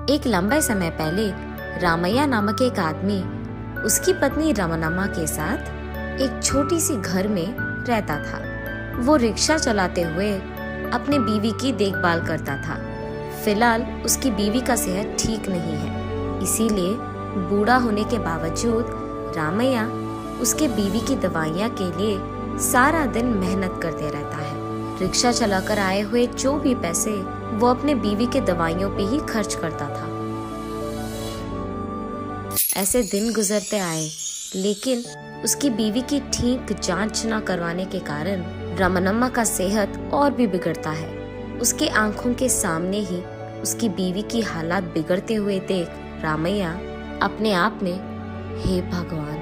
एक लंबे समय पहले रामैया नामक एक आदमी उसकी पत्नी रमनम्मा के साथ एक छोटी सी घर में रहता था। वो रिक्शा चलाते हुए अपने बीवी की देखभाल करता था। फिलहाल उसकी बीवी का सेहत ठीक नहीं है, इसीलिए बूढ़ा होने के बावजूद रामैया उसके बीवी की दवाइयाँ के लिए सारा दिन मेहनत करते रहता है। रिक्शा चलाकर आए हुए जो भी पैसे वो अपने बीवी के दवाइयों पे ही खर्च करता था। ऐसे दिन गुजरते आए, लेकिन उसकी बीवी की ठीक जांच न करवाने के कारण रमनम्मा का सेहत और भी बिगड़ता है। उसकी आंखों के सामने ही उसकी बीवी की हालात बिगड़ते हुए देख रामैया अपने आप में, हे भगवान,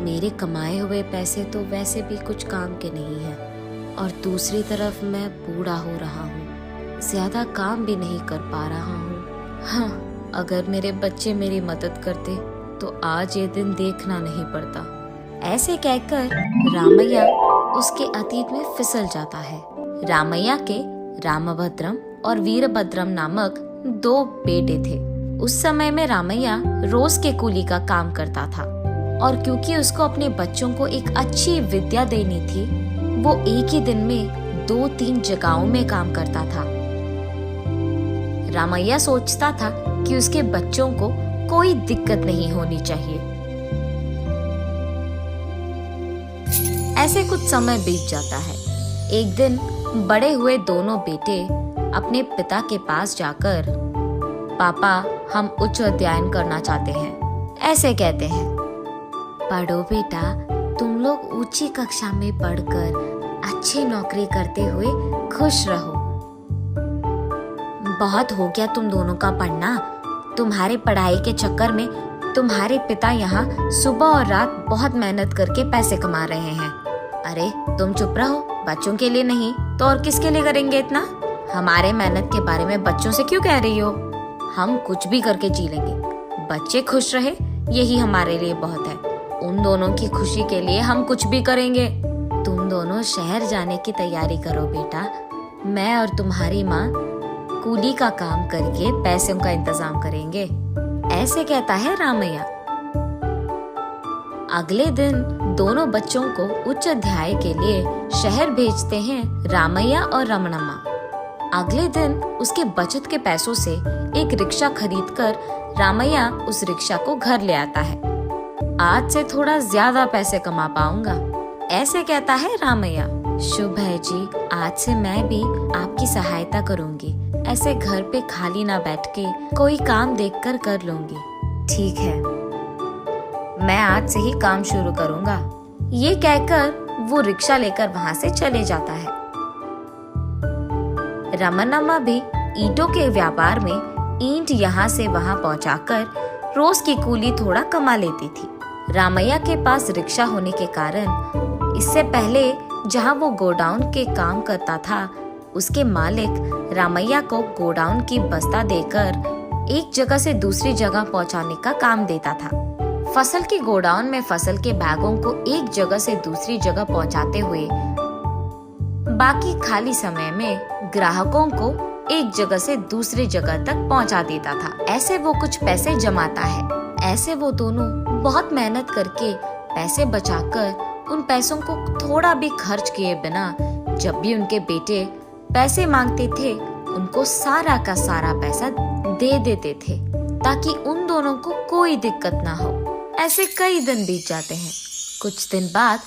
मेरे कमाए हुए पैसे तो वैसे भी कुछ काम के नहीं हैं, और दूसरी तरफ मैं बूढ़ा हो रहा हूँ, ज्यादा काम भी नहीं कर पा रहा हूँ। हाँ, अगर मेरे बच्चे मेरी मदद करते तो आज ये दिन देखना नहीं पड़ता। ऐसे कहकर रामैया उसके अतीत में फिसल जाता है। रामैया के रामभद्रम और वीरभद्रम नामक 2 बेटे थे। उस समय में रामैया रोज के कूली का काम करता था, और क्योंकि उसको अपने बच्चों को एक अच्छी विद्या देनी थी, वो एक ही दिन में 2-3 जगहों में काम करता था। रामैया सोचता था कि उसके बच्चों को कोई दिक्कत नहीं होनी चाहिए। ऐसे कुछ समय बीत जाता है। एक दिन बड़े हुए दोनों बेटे अपने पिता के पास जाकर, पापा, हम उच्च अध्ययन करना चाहते हैं, ऐसे कहते हैं। पढ़ो बेटा, तुम लोग ऊंची कक्षा में पढ़कर अच्छी नौकरी करते हुए खुश रहो। बहुत हो गया तुम दोनों का पढ़ना। तुम्हारे पढ़ाई के चक्कर में तुम्हारे पिता यहाँ सुबह और रात बहुत मेहनत करके पैसे कमा रहे हैं। अरे तुम चुप रहो, बच्चों के लिए नहीं तो और किसके लिए करेंगे इतना? हमारे मेहनत के बारे में बच्चों से क्यों कह रही हो? हम कुछ भी करके जी लेंगे, बच्चे खुश रहे यही हमारे लिए बहुत है। उन दोनों की खुशी के लिए हम कुछ भी करेंगे। तुम दोनों शहर जाने की तैयारी करो बेटा, मैं और तुम्हारी माँ कूली का काम करके पैसों का इंतजाम करेंगे, ऐसे कहता है रामैया। अगले दिन दोनों बच्चों को उच्च अध्याय के लिए शहर भेजते हैं रामैया और रमनम्मा। अगले दिन उसके बचत के पैसों से एक रिक्शा खरीदकर रामैया उस रिक्शा को घर ले आता है। आज से थोड़ा ज्यादा पैसे कमा पाऊंगा, ऐसे कहता है रामैया। शुभ है जी, आज से मैं भी आपकी सहायता करूंगी। ऐसे घर पे खाली ना बैठ के कोई काम देखकर कर लूंगी। ठीक है, मैं आज से ही काम शुरू करूंगा। ये कहकर वो रिक्शा लेकर वहाँ से चले जाता है। रमनम्मा भी ईंटों के व्यापार में ईंट यहाँ से वहाँ पहुँचाकर रोज की कूली थोड़ा कमा लेती थी। रामैया के पास रिक्शा होने के कारण इससे पहले जहाँ वो गोडाउन के काम करता था, उसके मालिक रामैया को गोडाउन की बस्ता देकर एक जगह से दूसरी जगह पहुँचाने का काम देता था। फसल के गोडाउन में फसल के बैगों को एक जगह से दूसरी जगह पहुँचाते हुए बाकी खाली समय में ग्राहकों को एक जगह से दूसरी जगह तक पहुँचा देता था। ऐसे वो कुछ पैसे जमाता है। ऐसे वो दोनों बहुत मेहनत करके पैसे बचाकर उन पैसों को थोड़ा भी खर्च किए बिना जब भी उनके बेटे पैसे मांगते थे, उनको सारा का सारा पैसा दे देते थे, ताकि उन दोनों को कोई दिक्कत ना हो। ऐसे कई दिन बीत जाते हैं। कुछ दिन बाद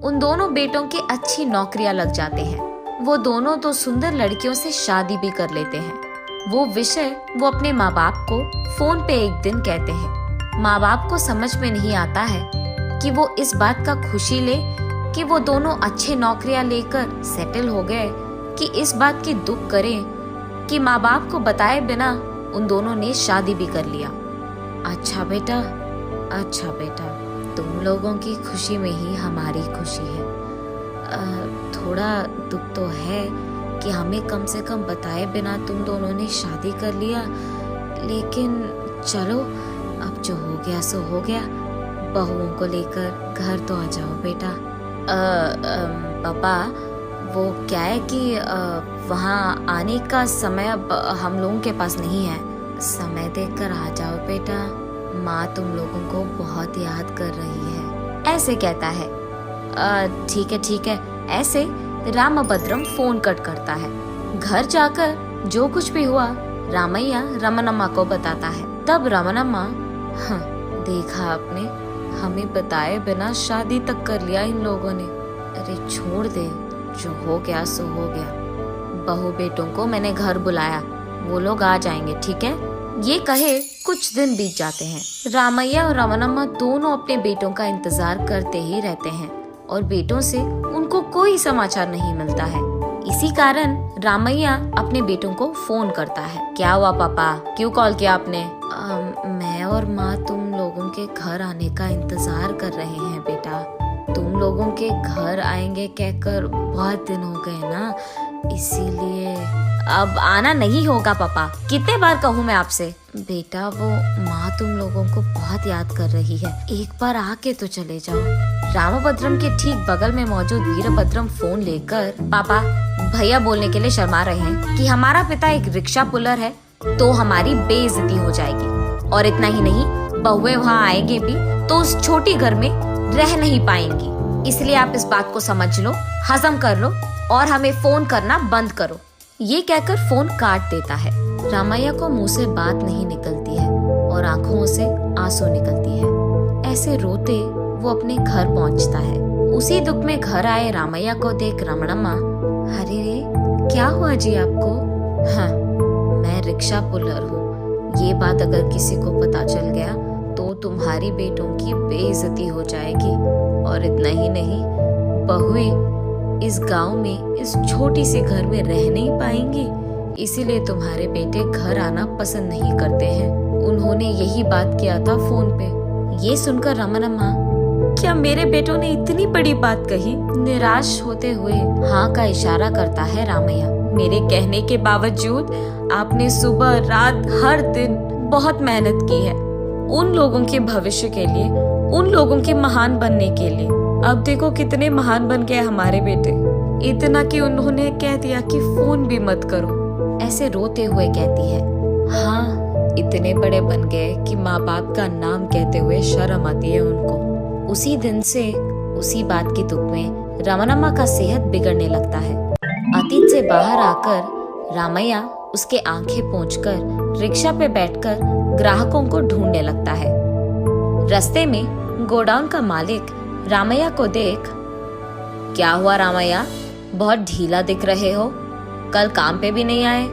उन दोनों बेटों की अच्छी नौकरियां लग जाते हैं। वो दोनों तो सुंदर लड़कियों से शादी भी कर लेते हैं। वो विषय वो अपने माँ बाप को फोन पे एक दिन कहते हैं। माँ बाप को समझ में नहीं आता है कि वो इस बात का खुशी ले कि वो दोनों अच्छे नौकरियां लेकर सेटल हो गए, कि इस बात की दुख करें कि माँ बाप को बताए बिना उन दोनों ने शादी भी कर लिया। अच्छा बेटा, तुम लोगों की खुशी में ही हमारी खुशी है। थोड़ा दुख तो है कि हमें कम से कम बताए बिना तुम दोनों ने शादी कर लिया, लेकिन चलो अब जो हो गया सो हो गया। बहुओं को लेकर घर तो आ जाओ बेटा। पापा, वो क्या है कि वहाँ आने का समय अब हम लोगों के पास नहीं है। समय देखकर आ जाओ बेटा, माँ तुम लोगों को बहुत याद कर रही है, ऐसे कहता है। ठीक है। ऐसे रामभद्रम फोन कट करता है। घर जाकर जो कुछ भी हुआ रामैया रमनम्मा को बताता है। तब रमनम्मा, देखा आपने, हमें बताए बिना शादी तक कर लिया इन लोगों ने। अरे छोड़ दे, जो हो गया सो हो गया। बहू बेटों को मैंने घर बुलाया, वो लोग आ जाएंगे, ठीक है। ये कहे कुछ दिन बीत जाते हैं। रामैया और रमनम्मा दोनों अपने बेटों का इंतजार करते ही रहते हैं और बेटों से उनको कोई समाचार नहीं मिलता है। इसी कारण रामैया अपने बेटों को फोन करता है। क्या हुआ पापा, क्यों कॉल किया आपने? मैं और माँ तुम लोगों के घर आने का इंतजार कर रहे हैं बेटा। तुम लोगों के घर आएंगे कहकर बहुत दिन हो गए ना, इसीलिए। अब आना नहीं होगा पापा, कितने बार कहूँ मैं आपसे? बेटा वो माँ तुम लोगों को बहुत याद कर रही है, एक बार आके तो चले जाओ। रामभद्रम के ठीक बगल में मौजूद वीरभद्रम फोन लेकर, पापा भैया बोलने के लिए शर्मा रहे हैं कि हमारा पिता एक रिक्शा पुलर है, तो हमारी बेइज्जती हो जाएगी। और इतना ही नहीं, बहुएं वहाँ आएंगे भी तो उस छोटी घर में रह नहीं पाएंगी। इसलिए आप इस बात को समझ लो, हजम कर लो और हमें फोन करना बंद करो। ये कहकर फोन काट देता है। रामैया को मुंह से बात नहीं निकलती है और आंखों से आंसू निकलती है। ऐसे रोते वो अपने घर पहुंचता है। उसी दुख में घर आए रामैया को देख रमणम्मा, अरे रे क्या हुआ जी आपको? हाँ, मैं रिक्शा पुलर हूँ। ये बात अगर किसी को पता चल गया तो तुम्हारी बेटों की बेइज्जती हो जाएगी। और इतना ही नहीं, बहुएं इस गांव में इस छोटी सी घर में रह नहीं पाएंगी, इसीलिए तुम्हारे बेटे घर आना पसंद नहीं करते हैं। उन्होंने यही बात किया था फोन पे। ये सुनकर रमनम्मा, क्या मेरे बेटों ने इतनी बड़ी बात कही? निराश होते हुए हाँ का इशारा करता है रामैया। मेरे कहने के बावजूद आपने सुबह रात हर दिन बहुत मेहनत की है उन लोगों के भविष्य के लिए, उन लोगों के महान बनने के लिए। अब देखो कितने महान बन गए हमारे बेटे, इतना कि उन्होंने कह दिया कि फोन भी मत करो। ऐसे रोते हुए कहती है, हाँ इतने बड़े बन गए कि माँ बाप का नाम कहते हुए शर्म आती है उनको। उसी दिन से उसी बात की दुख में रमनम्मा का सेहत बिगड़ने लगता है। अतीत से बाहर आकर रामैया उसके आंखें पोंछकर रिक्शा पे बैठकर ग्राहकों को ढूंढने लगता है। रास्ते में गोडाउन का मालिक रामैया को देख, क्या हुआ रामैया, बहुत ढीला दिख रहे हो, कल काम पे भी नहीं आए?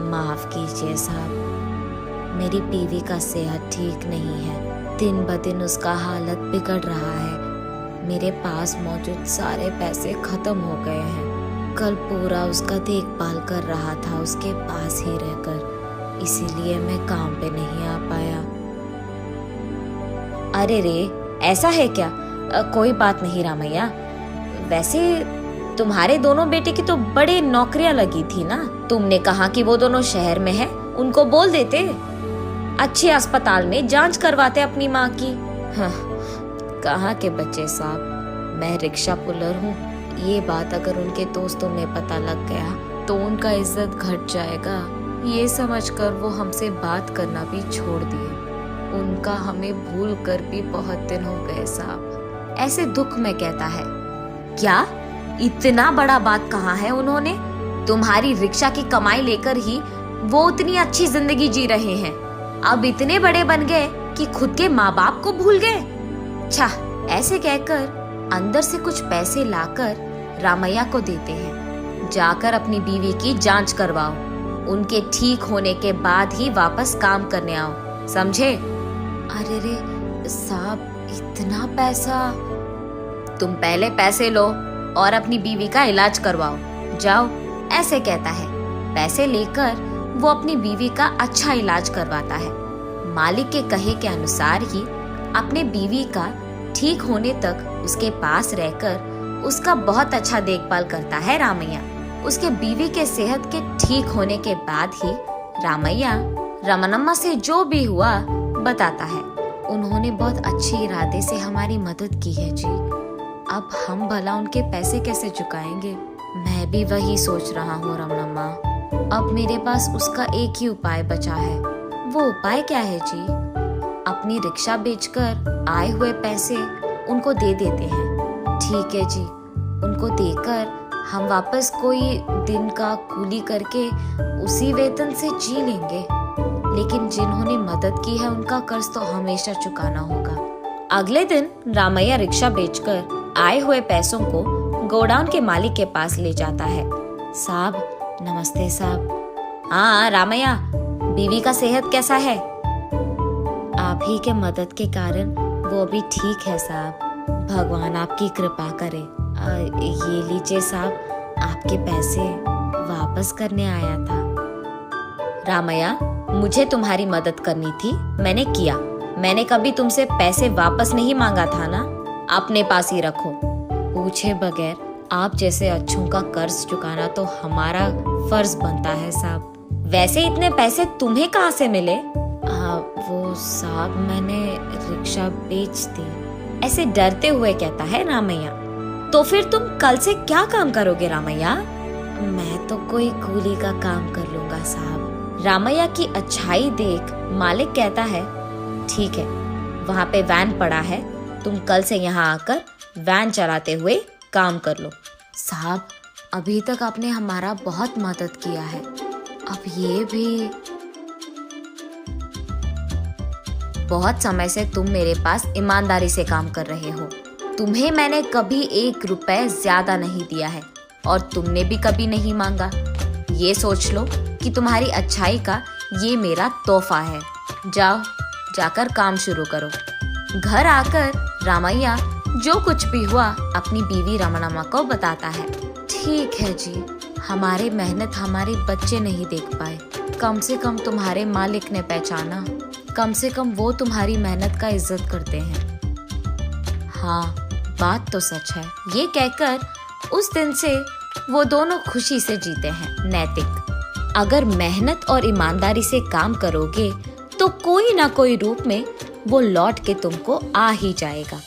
माफ कीजिए साहब, मेरी बीवी का सेहत ठीक नहीं है, दिन ब दिन उसका हालत बिगड़ रहा है। मेरे पास मौजूद सारे पैसे खत्म हो गए हैं। कल पूरा उसका देखभाल कर रहा था उसके पास ही रहकर, इसीलिए मैं काम पे नहीं आ पाया। अरे रे, ऐसा है क्या? कोई बात नहीं रामैया, वैसे तुम्हारे दोनों बेटे की तो बड़े नौकरियां लगी थी ना। तुमने कहा कि वो दोनों शहर में है, उनको बोल देते, अच्छे अस्पताल में जांच करवाते अपनी माँ की। हाँ, कहाँ के बच्चे साहब, मैं रिक्शा पुलर हूँ। ये बात अगर उनके दोस्तों में पता लग गया तो उनका इज्जत घट जाएगा। ये समझकर वो हमसे बात करना भी छोड़ दिए। उनका हमें भूल कर भी बहुत दिन हो गए साहब। ऐसे दुख में कहता है, क्या इतना बड़ा बात कहा है उन्होंने? तुम्हारी रिक्शा की कमाई लेकर ही वो उतनी अच्छी जिंदगी जी रहे हैं, अब इतने बड़े बन गए कि खुद के माँ बाप को भूल गए। अच्छा, ऐसे कहकर अंदर से कुछ पैसे लाकर रामैया को देते हैं। जाकर अपनी बीवी की जांच करवाओ, उनके ठीक होने के बाद ही वापस काम करने आओ, समझे? अरे रे साहब, इतना पैसा? तुम पहले पैसे लो और अपनी बीवी का इलाज करवाओ, जाओ। ऐसे कहता है। पैसे लेकर वो अपनी बीवी का अच्छा इलाज करवाता है। मालिक के कहे के अनुसार ही अपने बीवी का ठीक होने तक उसके पास रहकर उसका बहुत अच्छा देखभाल करता है रामैया। उसके बीवी के सेहत के ठीक होने के बाद ही रामैया रमनम्मा से जो भी हुआ बताता है। उन्होंने बहुत अच्छे इरादे से हमारी मदद की है जी, अब हम भला उनके पैसे कैसे चुकाएंगे? मैं भी वही सोच रहा हूँ रमनम्मा। अब मेरे पास उसका एक ही उपाय बचा है, वो उपाय क्या है जी? अपनी रिक्शा बेचकर आए हुए पैसे उनको दे देते हैं। ठीक है जी, उनको देकर हम वापस कोई दिन का कूली करके उसी वेतन से जी लेंगे। लेकिन जिन्होंने मदद की है उनका कर्ज तो हमेशा चुकाना होगा। अगले दिन रामैया रिक्शा बेचकर आए हुए पैसों को गोडाउन के मालिक के पास ले जाता है। साहब नमस्ते साहब। हाँ रामैया, बीवी का सेहत कैसा है? आप ही के मदद के कारण वो भी ठीक है साहब। भगवान आपकी कृपा करे। ये लीजिए साहब, आपके पैसे वापस करने आया था। रामैया, मुझे तुम्हारी मदद करनी थी, मैंने किया। मैंने कभी तुमसे पैसे वापस नहीं मांगा था ना, अपने पास ही रखो। पूछे बगैर आप जैसे अच्छों का कर्ज चुकाना तो हमारा फर्ज बनता है साहब। वैसे इतने पैसे तुम्हें कहाँ से मिले? वो साहब मैंने रिक्शा बेच दी। ऐसे डरते हुए कहता है रामैया। तो फिर तुम कल से क्या काम करोगे रामैया? मैं तो कोई कूली का काम कर लूंगा साहब। रामैया की अच्छाई देख मालिक कहता है, ठीक है, वहाँ पे वैन पड़ा है, तुम कल से यहाँ आकर वैन चलाते हुए काम कर लो। साहब अभी तक आपने हमारा बहुत मदद किया है, अब ये भी। बहुत समय से तुम मेरे पास ईमानदारी से काम कर रहे हो। तुम्हें मैंने कभी 1 रुपए ज्यादा नहीं दिया है और तुमने भी कभी नहीं मांगा। ये सोच लो कि तुम्हारी अच्छाई का ये मेरा तोहफा है। जाओ, जाकर काम शुरू करो। घर आकर रामैया जो कुछ भी हुआ अपनी बीवी रमणम्मा को बताता है। ठीक है जी, हमारी मेहनत हमारे बच्चे नहीं देख पाए, कम से कम तुम्हारे मालिक ने पहचाना, कम से कम वो तुम्हारी मेहनत का इज्जत करते हैं। हाँ, बात तो सच है। ये कहकर उस दिन से वो दोनों खुशी से जीते हैं। नैतिक, अगर मेहनत और ईमानदारी से काम करोगे तो कोई ना कोई रूप में वो लौट के तुमको आ ही जाएगा।